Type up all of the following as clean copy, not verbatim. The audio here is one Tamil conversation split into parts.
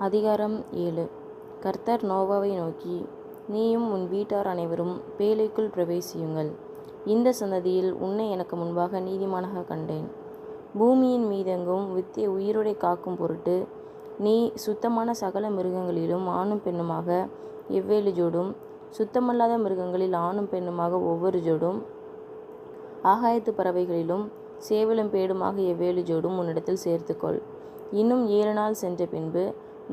அதிகாரம் 7. கர்த்தர் நோவாவை நோக்கி, நீயும் உன் வீட்டார் அனைவரும் பேழைக்குள் பிரவேசியுங்கள். இந்த சந்ததியில் உன்னை எனக்கு முன்பாக நீதிமானாகக் கண்டேன். பூமியின் மீதெங்கும் வித்தை உயிரோடே காக்கும் பொருட்டு நீ சுத்தமான சகல மிருகங்களிலும் ஆணும் பெண்ணுமாக எவ்வேலு ஜோடும், சுத்தமல்லாத மிருகங்களில் ஆணும் பெண்ணுமாக ஒவ்வொரு ஜோடும், ஆகாயத்து பறவைகளிலும் சேவலும் பேடுமாக எவ்வேலு ஜோடும் உன்னிடத்தில் சேர்த்துக்கொள். இன்னும் 7 நாள் சென்ற பின்பு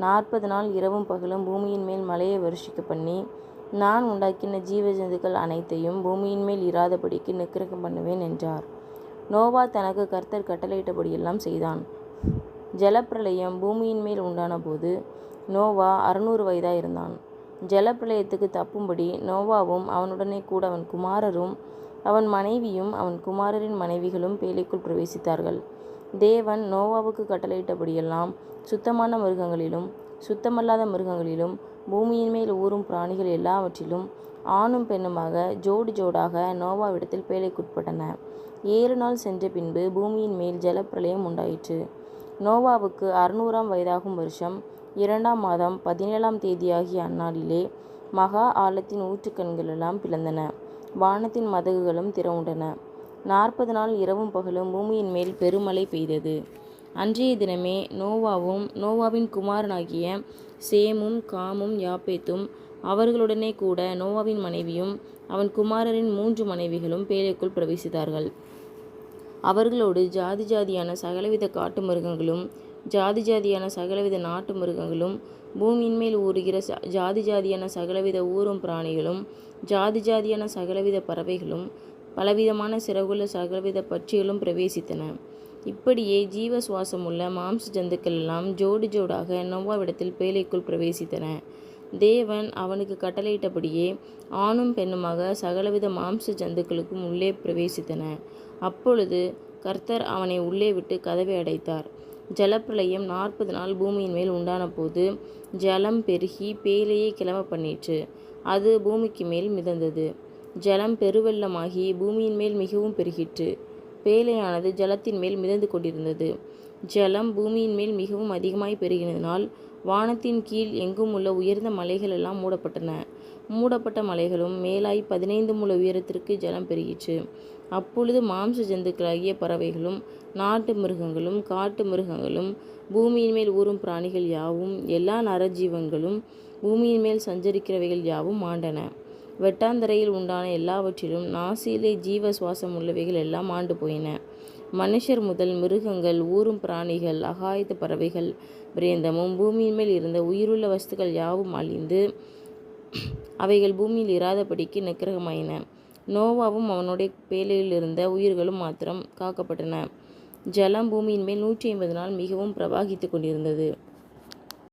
40 நாள் இரவும் பகலும் பூமியின் மேல் மழையை வருஷிக்க பண்ணி, நான் உண்டாக்கின ஜீவ ஜந்துக்கள் அனைத்தையும் பூமியின் மேல் இராதபடிக்கு நிக்கிரகம் பண்ணுவேன் என்றார். நோவா தனக்கு கர்த்தர் கட்டளையிட்டபடியெல்லாம் செய்தான். ஜலப்பிரளயம் பூமியின் மேல் உண்டான போது நோவா 600 வயதாயிருந்தான். ஜலப்பிரளயத்துக்கு தப்பும்படி நோவாவும் அவனுடனே கூட அவன் குமாரரும் அவன் மனைவியும் அவன் குமாரரின் மனைவிகளும் பேழைக்குள் பிரவேசித்தார்கள். தேவன் நோவாவுக்கு கட்டளையிட்டபடியெல்லாம் சுத்தமான மிருகங்களிலும் சுத்தமல்லாத மிருகங்களிலும் பூமியின் மேல் ஊறும் பிராணிகள் எல்லாவற்றிலும் ஆணும் பெண்ணுமாக ஜோடு ஜோடாக நோவாவிடத்தில் பேழைக்குட்பட்டன. 7 நாள் சென்ற பின்பு பூமியின் மேல் ஜலப்பிரளயம் உண்டாயிற்று. நோவாவுக்கு 600ஆம் வயதாகும் வருஷம் 2ஆம் மாதம் 17ஆம் தேதியாகிய அந்நாளிலே மகா ஆழத்தின் ஊற்றுக்கண்களெல்லாம் பிளந்தன, வானத்தின் மதகுகளும் திறவுண்டன. 40 நாள் இரவும் பகலும் பூமியின் மேல் பெருமழை பெய்தது. அன்றைய தினமே நோவாவும் நோவாவின் குமாரனாகிய சேமும் காமும் யாப்பேத்தும் அவர்களுடனே கூட நோவாவின் மனைவியும் அவன் குமாரரின் 3 மனைவிகளும் பேழைக்குள் பிரவேசித்தார்கள். அவர்களோடு ஜாதி ஜாதியான சகலவித காட்டு மிருகங்களும் ஜாதி ஜாதியான சகலவித நாட்டு மிருகங்களும் பூமியின் மேல் ஊறுகிற ஜாதி ஜாதியான சகலவித ஊரும் பிராணிகளும் ஜாதி ஜாதியான சகலவித பறவைகளும் பலவிதமான சிறகுள்ள சகலவித பட்சிகளும் பிரவேசித்தன. இப்படியே ஜீவ சுவாசமுள்ள மாம்ச ஜந்துக்கள் எல்லாம் ஜோடு ஜோடாக நோவாவிடத்தில் பேழைக்குள் பிரவேசித்தன. தேவன் அவனுக்கு கட்டளையிட்டபடியே ஆணும் பெண்ணுமாக சகலவித மாம்ச ஜந்துக்களுக்கும் உள்ளே பிரவேசித்தன. அப்பொழுது கர்த்தர் அவனை உள்ளே விட்டு கதவை அடைத்தார். ஜலப்பிரளயம் 40 நாள் பூமியின் மேல் உண்டான போது ஜலம் பெருகி பேழையை கிளம்ப பண்ணிற்று. அது பூமிக்கு மேல் மிதந்தது. ஜலம் பெருவெள்ளமாகி பூமியின் மேல் மிகவும் பெருகிற்று. பேழையானது ஜலத்தின் மேல் மிதந்து கொண்டிருந்தது. ஜலம் பூமியின் மேல் மிகவும் அதிகமாய் பெருகினதினால் வானத்தின் கீழ் எங்கும் உள்ள உயர்ந்த மலைகள் எல்லாம் மூடப்பட்டன. மூடப்பட்ட மலைகளும் மேலாய் 15 முழ உயரத்திற்கு ஜலம் பெருகிற்று. அப்பொழுது மாம்ச ஜந்துக்களாகிய பறவைகளும் நாட்டு மிருகங்களும் காட்டு மிருகங்களும் பூமியின் மேல் ஊறும் பிராணிகள் யாவும் எல்லா நரஜீவங்களும் பூமியின் மேல் சஞ்சரிக்கிறவைகள் யாவும் மாண்டன. வெட்டாந்தரையில் உண்டான எல்லாவற்றிலும் நாசியிலே ஜீவ சுவாசம் உள்ளவைகள் எல்லாம் ஆண்டு போயின. மனுஷர் முதல் மிருகங்கள், ஊரும் பிராணிகள், ஆகாயத்து பறவைகள் பிரேந்தமும் பூமியின் மேல் இருந்த உயிருள்ள வஸ்துக்கள் யாவும் அழிந்து அவைகள் பூமியில் இராதபடிக்கு நிக்கிரகமாயின. நோவாவும் அவனுடைய பேழையில் இருந்த உயிர்களும் மாத்திரம் காக்கப்பட்டன. ஜலம் பூமியின் மேல் 150 நாள் மிகவும் பிரவாகித்து கொண்டிருந்தது.